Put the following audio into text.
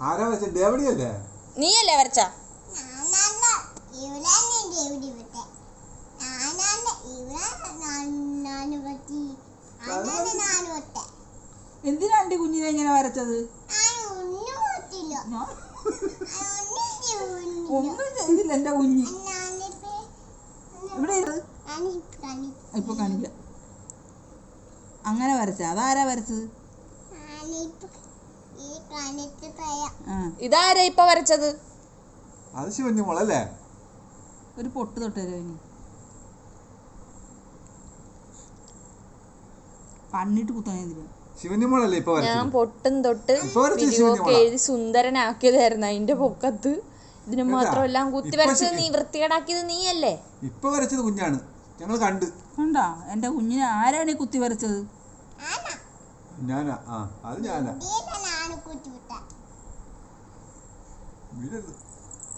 ആരാ വരച്ച? ദേവടിയല്ലേ? നീയല്ലേ വരച്ച? എന്തിനാണ്ടി കുഞ്ഞിനെ ഇങ്ങനെ വരച്ചത്? ഒന്നും ചെയ്തില്ല എന്റെ കുഞ്ഞ്. ഇവിടെ ഇപ്പൊ കാണിക്ക. അങ്ങനെ വരച്ച? അതാരാ വരച്ചത്? ഇതാരാ ഇപ്പൊ വരച്ചത്? അത് ശിവന്യമോളല്ലേ? ഒരു പൊട്ട് തൊട്ടരോ ഇനി കണ്ണിട്ട് കുത്താനെന്തിനാ? ശിവന്യമോളല്ലേ ഇപ്പൊ വരച്ചത്? ഞാൻ പൊട്ടും തൊട്ട് പിരിവൊക്കെ എഴുതി സുന്ദരനാക്കിയതായിരുന്നു അതിന്റെ പൊക്കത്ത്. ഇതിന് മാത്രമെല്ലാം കുത്തി വരച്ചത് നീ, വൃത്തികേടാക്കിയത് നീയല്ലേ? ഇപ്പൊ വരച്ചത് കുഞ്ഞാണ്, ഞങ്ങൾ കണ്ട്. കണ്ടാ എന്റെ കുഞ്ഞിനെ ആരാണ് ഈ കുത്തി വരച്ചത്? ഞാനാ. അത് ഞാനാ.